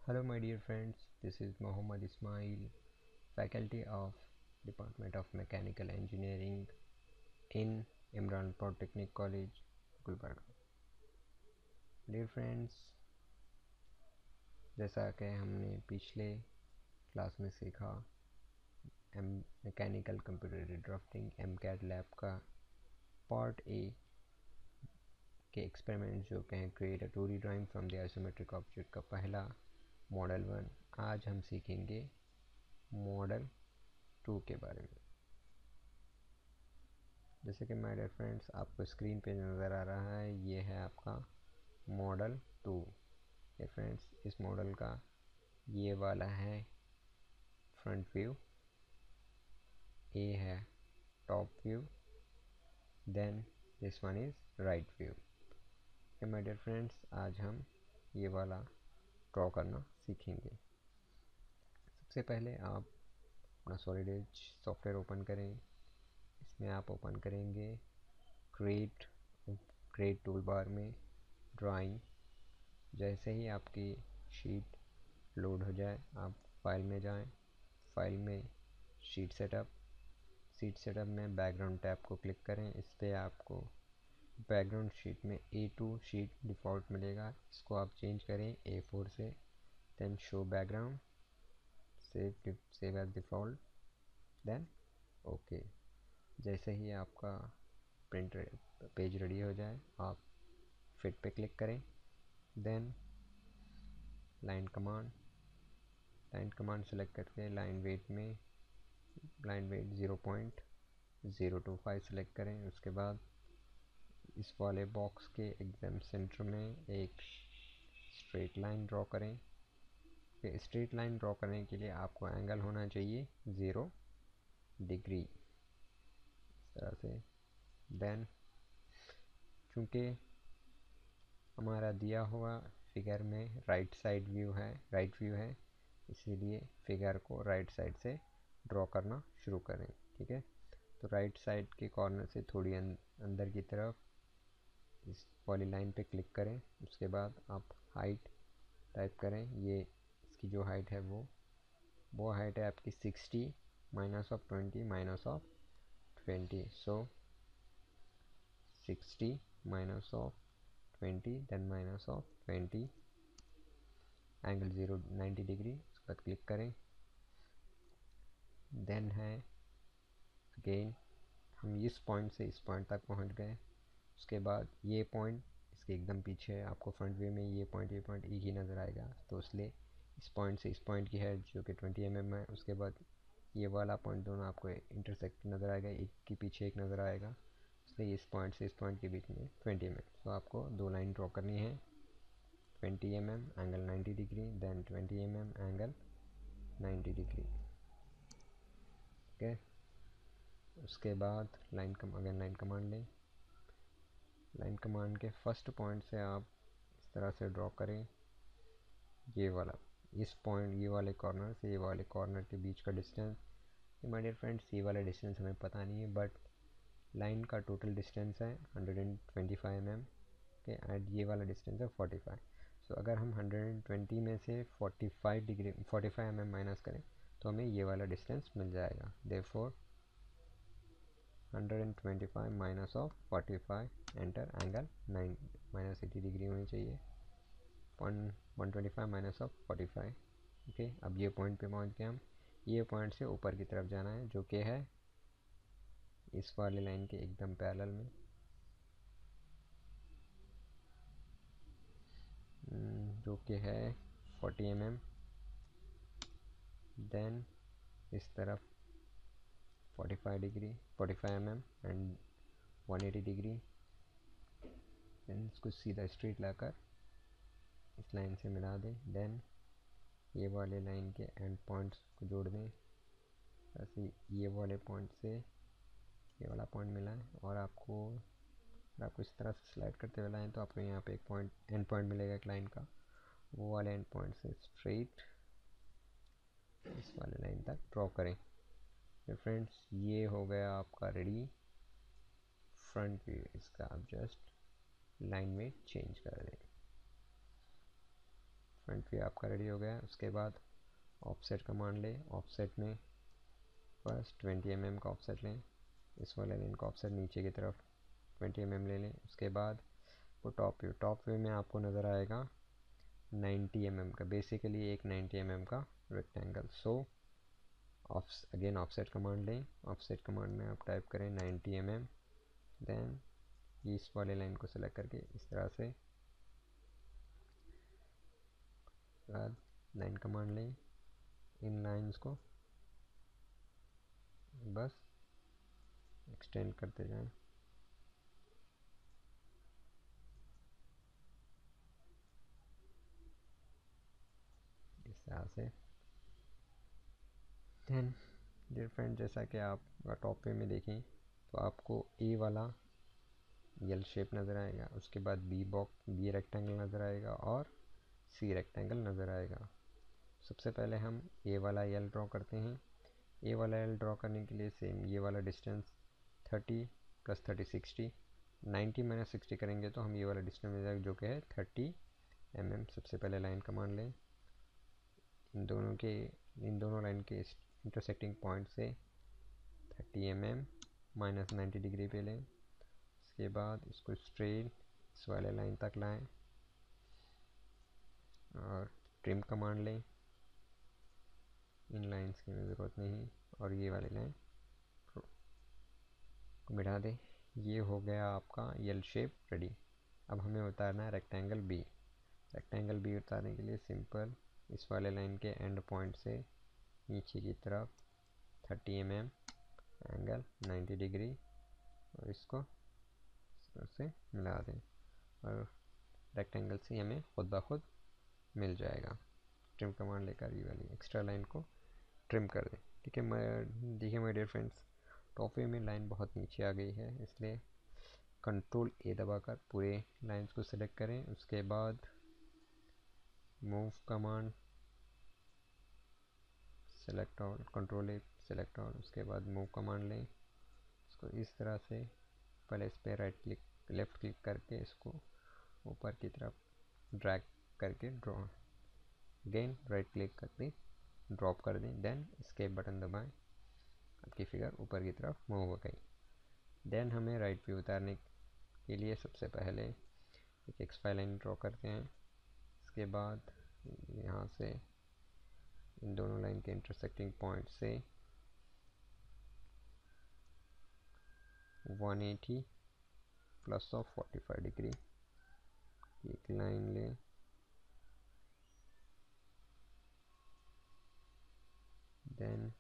Hello my dear friends, this is Mohammad Ismail, faculty of Department of Mechanical Engineering in Imran Polytechnic College, Gulbarga. Dear friends, जैसा कि हमने पिछले class में सीखा mechanical computer drafting MCAT lab का part A के experiment जो कहें create a 2D drawing from the isometric object का पहला मॉडल 1। आज हम सीखेंगे मॉडल 2 के बारे में। जैसे कि माय डियर फ्रेंड्स आपको स्क्रीन पे नज़र आ रहा है, ये है आपका मॉडल 2। ये फ्रेंड्स इस मॉडल का ये वाला है फ्रंट व्यू, ए है top view, then this one is right view. Okay my dear friends, आज हम ये वाला ड्रॉ करना सीखेंगे। सबसे पहले आप अपना सॉलिड एज सॉफ्टवेयर ओपन करें। इसमें आप ओपन करेंगे क्रिएट टूल बार में ड्राइंग। जैसे ही आपकी शीट लोड हो जाए आप फाइल में जाएं, फाइल में शीट सेटअप में बैकग्राउंड टैब को क्लिक करें। इस पर आपको बैकग्राउंड शीट में A2 शीट डिफ़ॉल्ट मिलेगा, इसको आप चेंज करें A4 से। Then show background, save as default, then okay. जैसे ही आपका प्रिंट पेज रेडी हो जाए आप फिट पे क्लिक करें। देन लाइन कमांड सेलेक्ट करके लाइन वेट 0.025 सेलेक्ट करें। उसके बाद इस वाले बॉक्स के एकदम सेंटर में एक स्ट्रेट लाइन ड्रॉ करें। स्ट्रेट लाइन ड्रॉ करने के लिए आपको एंगल होना चाहिए 0 डिग्री, इस तरह से। देन चूँकि हमारा दिया हुआ फिगर में राइट व्यू है, इसीलिए फिगर को राइट साइड से ड्रॉ करना शुरू करें। ठीक है, तो राइट साइड के कॉर्नर से थोड़ी अंदर की तरफ इस वाली लाइन पे क्लिक करें। उसके बाद आप हाइट टाइप करें। ये इसकी जो हाइट है वो हाइट है आपकी 60 minus of 20 minus of 20। So 60 minus of 20 then minus of 20, angle 90 degree. उसके बाद क्लिक करें। देन है अगेन हम इस पॉइंट से इस पॉइंट तक पहुंच गए। उसके बाद ये पॉइंट इसके एकदम पीछे है, आपको फ्रंट व्यू में ये पॉइंट एक ही नज़र आएगा, तो इसलिए इस पॉइंट से इस पॉइंट की है जो कि 20 mm है। उसके बाद ये वाला पॉइंट दोनों आपको इंटरसेक्ट नज़र आएगा, एक के पीछे एक नज़र आएगा, इसलिए इस पॉइंट से इस पॉइंट के बीच में 20 mm। तो आपको दो लाइन ड्रॉ करनी है, 20 mm angle 90 degree, then 20 mm angle 90 degree. Okay, उसके बाद लाइन कमांड लें। लाइन कमांड के फर्स्ट पॉइंट से आप इस तरह से ड्रॉ करें ये वाला, इस पॉइंट ये वाले कॉर्नर से ये वाले कॉर्नर के बीच का डिस्टेंस। माय डियर फ्रेंड्स, ये वाला डिस्टेंस हमें पता नहीं है, बट लाइन का टोटल डिस्टेंस है 125 mm के, एंड ये वाला डिस्टेंस है 45। सो अगर हम 120 में से 45 mm माइनस करें तो हमें ये वाला डिस्टेंस मिल जाएगा। Therefore 125 minus of 45, enter, angle -80 degree होनी चाहिए। 125 माइनस ऑफ 45। ओके, अब ये पॉइंट पे पहुंच गए हम। ये पॉइंट से ऊपर की तरफ जाना है जो कि है इस वाले लाइन के एकदम पैरेलल में। जो कि है 40 mm। देन इस तरफ 45 mm एंड 180 डिग्री। देन इसको सीधा स्ट्रेट लाकर इस लाइन से मिला दें। देन ये वाले लाइन के एंड पॉइंट्स को जोड़ दें, ऐसे ये वाले पॉइंट से ये वाला पॉइंट मिला है। और आपको इस तरह से स्लाइड करते हुए लाइन तो आपको यहाँ पे एक एंड पॉइंट मिलेगा एक लाइन का, वो वाले एंड पॉइंट से स्ट्रेट इस वाले लाइन तक ड्रॉ करें। तो फ्रेंड्स, ये हो गया आपका रेडी फ्रंट व्यू। इसका आप जस्ट लाइन में चेंज कर दें। फ्रंट व्यू आपका रेडी हो गया। उसके बाद ऑफसेट कमांड लें। ऑफसेट में फर्स्ट 20 mm का ऑफसेट लें। इस वाले लाइन का ऑफसेट नीचे की तरफ 20 mm ले लें। उसके बाद वो टॉप व्यू में आपको नज़र आएगा 90 mm का, बेसिकली एक 90 mm का rectangle. So again offset command लें। ऑफसेट कमांड में आप टाइप करें 90 mm, देन इस वाले लाइन को सेलेक्ट करके इस तरह से बाद लाइन कमांड लें। इन लाइंस को बस एक्सटेंड करते जाएं। इस तरह से देन डियर फ्रेंड, जैसा कि आप टॉप पे में देखें तो आपको ए वाला यल शेप नज़र आएगा। उसके बाद बी रेक्टेंगल नज़र आएगा और सी रेक्टेंगल नज़र आएगा। सबसे पहले हम ए वाला यल ड्रॉ करते हैं। ए वाला यल ड्रॉ करने के लिए सेम ये वाला डिस्टेंस 30 + 30 60, 90 - 60 करेंगे तो हम ये वाला डिस्टेंस मिल जाएगा जो कि है 30 mm। सबसे पहले लाइन कमांड लें। इन दोनों लाइन के इंटरसेक्टिंग पॉइंट से 30 mm -90 डिग्री पे लें। इसके बाद इसको स्ट्रेट इस वाले लाइन तक लाएं और ट्रिम कमांड लें। इन लाइंस की हमें ज़रूरत नहीं और ये वाली लाइन को मिटा दें। ये हो गया आपका यल शेप रेडी। अब हमें उतारना है रेक्टेंगल बी। रेक्टेंगल बी उतारने के लिए सिंपल इस वाले लाइन के एंड पॉइंट से नीचे की तरफ 30 mm एंगल 90 डिग्री और इसको इस तरह से मिला दें और रेक्टेंगल से हमें खुद ब खुद मिल जाएगा। ट्रिम कमांड लेकर ये वाली एक्स्ट्रा लाइन को ट्रिम कर दें। ठीक है, मैं देखिए my dear friends, top view में लाइन बहुत नीचे आ गई है, इसलिए कंट्रोल ए दबाकर पूरे लाइंस को सिलेक्ट करें। उसके बाद move command select all, control ए सेलेक्ट ऑल। उसके बाद मूव कमांड लें। इसको इस तरह से पहले इस पर राइट क्लिक लेफ़्ट क्लिक करके इसको ऊपर की तरफ ड्रैग करके ड्रॉ, अगेन राइट क्लिक करके ड्रॉप कर दें। देन एस्केप बटन दबाएं, आपकी फिगर ऊपर की तरफ मूव हो गई। देन हमें राइट व्यू उतारने के लिए सबसे पहले एक एक्स-वाई लाइन ड्रॉ करते हैं। इसके बाद यहाँ से इन दोनों लाइन के इंटरसेक्टिंग पॉइंट से 180 + 45 डिग्री एक लाइन लें। देन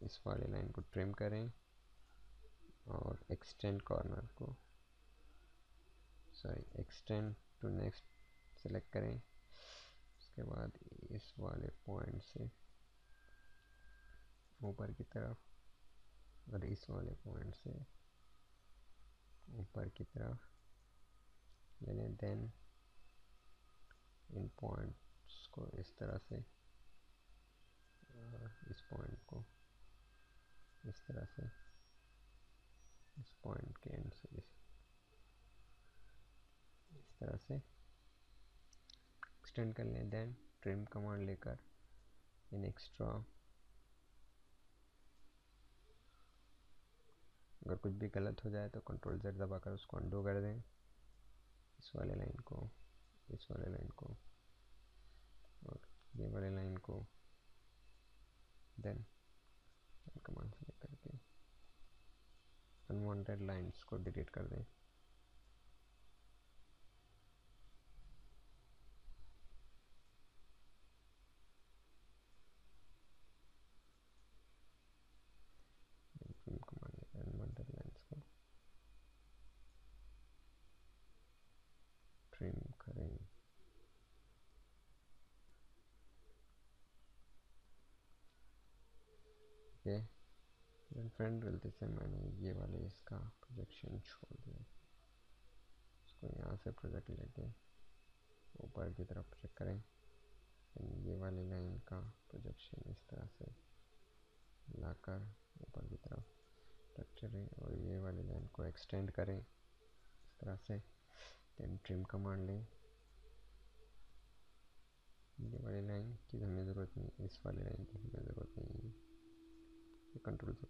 इस वाले लाइन को ट्रिम करें और एक्सटेंड कॉर्नर को एक्सटेंड टू नेक्स्ट सेलेक्ट करें। उसके बाद इस वाले पॉइंट से ऊपर की तरफ और इस वाले पॉइंट से ऊपर की तरफ ले लें। देन इन पॉइंट्स को इस तरह से और इस पॉइंट को इस तरह से इस पॉइंट के एंड से इस तरह से एक्सटेंड कर लें। देन ट्रिम कमांड लेकर इन एक्स्ट्रा अगर कुछ भी गलत हो जाए तो कंट्रोल Z दबाकर उसको अंडू कर दें। इस वाले लाइन को, इस वाले लाइन को और ये वाले लाइन को देन कमांड से करके अनवांटेड लाइंस को डिलीट कर दें। ट्रिम कमांड लेकर अनवांटेड लाइंस को ट्रिम करें। ओके फ्रेंड, गलती से मैंने ये वाले इसका प्रोजेक्शन छोड़ दिया। इसको यहाँ से प्रोजेक्ट लेके ऊपर की तरफ प्रोजेक्ट करें। ये वाली लाइन का प्रोजेक्शन इस तरह से लाकर ऊपर की तरफ रख करें और ये वाली लाइन को एक्सटेंड करें इस तरह से। देन ट्रिम कमांड लें। ये वाली लाइन की हमें ज़रूरत नहीं, इस वाली लाइन की हमें ज़रूरत नहीं है। कंट्रोल Z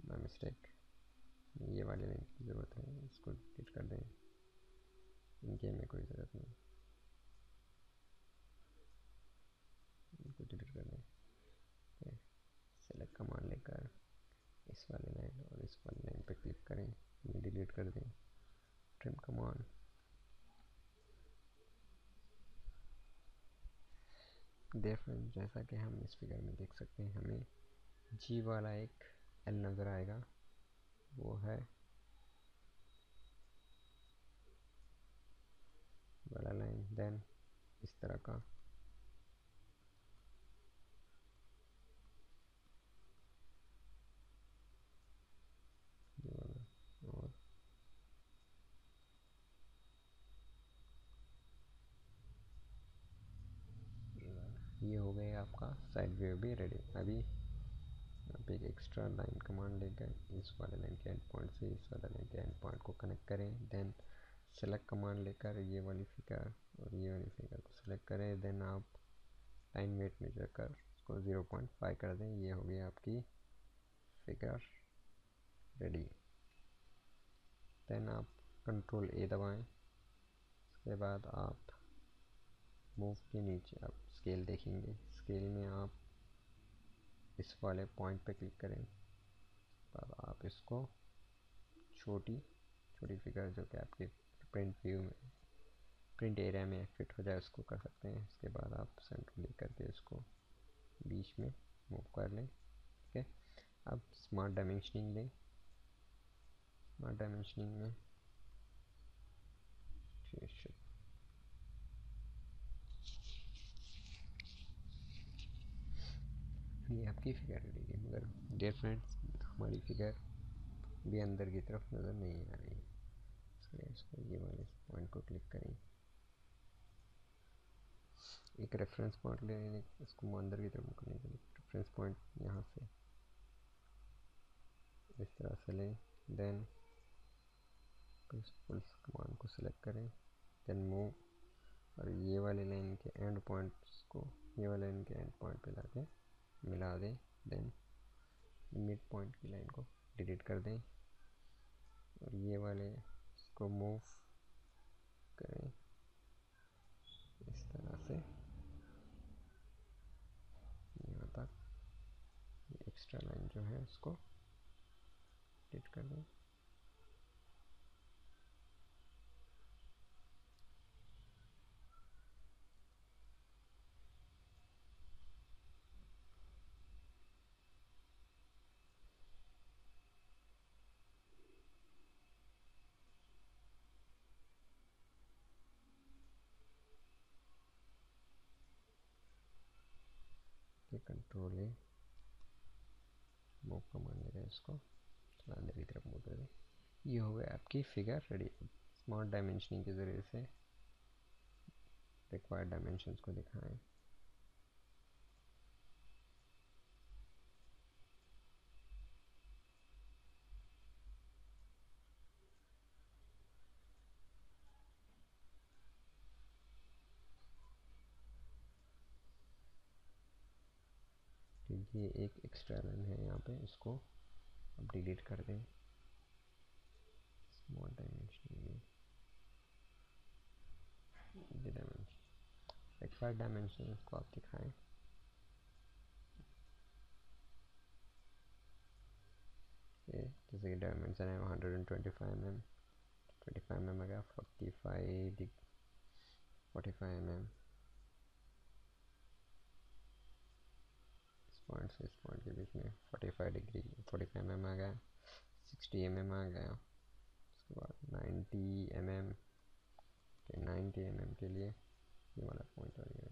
बाय मिस्टेक, ये वाली लाइन की ज़रूरत है, इसको डिलीट कर दें, इनकी हमें कोई ज़रूरत नहीं, इनको डिलीट कर दें। सेलेक्ट कमांड लेकर इस वाली लाइन और इस वाली लाइन पर क्लिक करें, ये डिलीट कर दें। ट्रिम कमांड, फ्रेंड्स जैसा कि हम इस फिगर में देख सकते हैं, हमें जी वाला एक एल नज़र आएगा, वो है वाला लाइन, देन इस तरह का ये वाला, और ये हो गया आपका साइड व्यू भी रेडी। अभी आप एक एक्स्ट्रा लाइन कमांड लेकर इस वाले लाइन के एंड पॉइंट से इस वाले लाइन के एंड पॉइंट को कनेक्ट करें, देन सेलेक्ट कमांड लेकर ये वाली फिगर और ये वाली फिगर को सेलेक्ट करें, देन आप टाइम वेट मेजर कर उसको 0.5 कर दें। ये हो गई आपकी फिगर रेडी। देन आप कंट्रोल ए दबाएं, उसके बाद आप मूव के नीचे आप स्केल देखेंगे, स्केल में आप इस वाले पॉइंट पे क्लिक करें, तब आप इसको छोटी छोटी फिगर जो कि आपके प्रिंट व्यू में प्रिंट एरिया में फिट हो जाए उसको कर सकते हैं। उसके बाद आप सेंटर लेकर के इसको बीच में मूव कर लें। ठीक है, अब स्मार्ट डायमेंशनिंग लें। स्मार्ट डायमेंशनिंग में ये आपकी फिगर रेडी है, मगर डियर फ्रेंड्स हमारी फिगर भी अंदर की तरफ नज़र नहीं आ रही है, इसलिए इसको ये वाले पॉइंट को क्लिक करें, एक रेफरेंस पॉइंट लेने, इसको अंदर की तरफ करने के लिए रेफरेंस पॉइंट यहाँ से इस तरह से लें, देन प्रिंसिपल्स कमांड को सिलेक्ट करें, देन मूव, और ये वाले लाइन के एंड पॉइंट्स को ये वाले लाइन के एंड पॉइंट पे लाके मिला दें, देन मिड पॉइंट की लाइन को डिलीट कर दें, और ये वाले इसको मूव करें इस तरह से यहाँ तक, एक्स्ट्रा लाइन जो है उसको डिलीट कर दें। कंट्रोल ए मूव कमांड लेकर इसको अंदर की तरफ मूव कर दें। ये हो गया आपकी फिगर रेडी। स्मार्ट डायमेंशनिंग के ज़रिए से रिक्वायर्ड डायमेंशंस को दिखाएं। ये एक एक्स्ट्रा लाइन है यहाँ पे, इसको अब डिलीट कर दें। स्मॉल डायमेंशन रिक्वायर्ड डायमेंशन को आप दिखाएं। जैसे कि डायमेंशन है 125 mm, 25 mm आ गया, 45 mm, इस पॉइंट से इस पॉइंट के बीच में 45 डिग्री 45 mm आ गया, 60 mm आ गया, उसके बाद 90 mm, 90 mm के लिए ये वाला पॉइंट आ गया,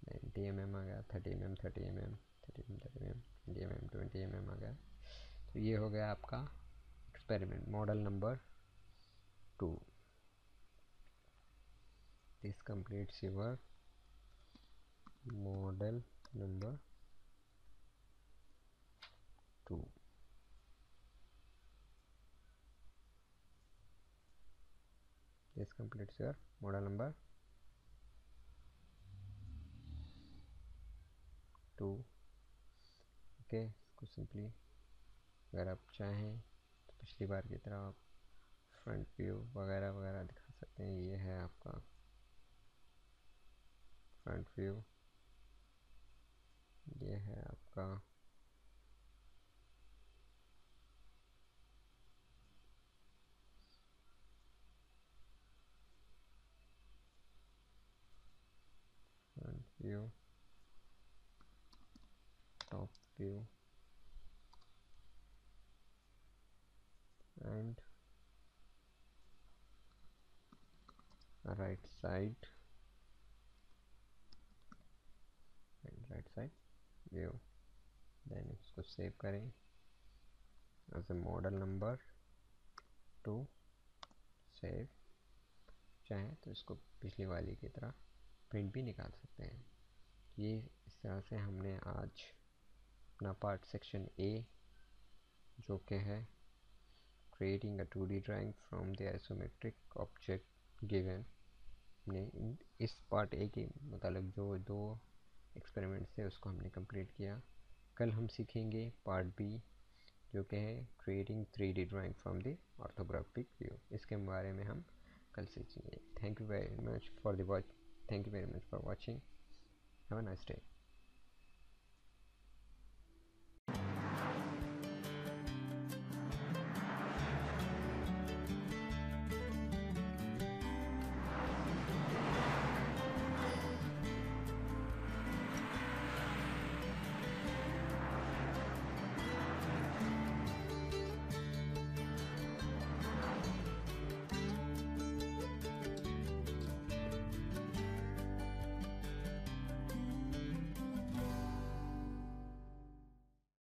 90 mm आ गया, 30 mm 30 mm 30 mm 30 mm 20 mm 20 mm आ गया। तो ये हो गया आपका experiment model number 2। This completes your model number 2। This completes your model number करके इसको सिंपली, अगर आप चाहें तो पिछली बार की तरह आप फ्रंट व्यू वगैरह वगैरह दिखा सकते हैं। ये है आपका फ्रंट व्यू, ये है आपका front view, top view and right side view. Then इसको सेव करें as a model number two save. चाहें तो इसको पिछली वाली की तरह प्रिंट भी निकाल सकते हैं। ये इस तरह से हमने आज अपना पार्ट सेक्शन ए, जो कि है creating a 2D drawing from the isometric object given, ने इस पार्ट ए के मतलब जो दो एक्सपेरिमेंट्स थे उसको हमने कंप्लीट किया। कल हम सीखेंगे पार्ट बी, जो कि है creating 3D drawing from the orthographic view. इसके बारे में हम कल सीखेंगे। Thank you very much for watching. Have a nice day.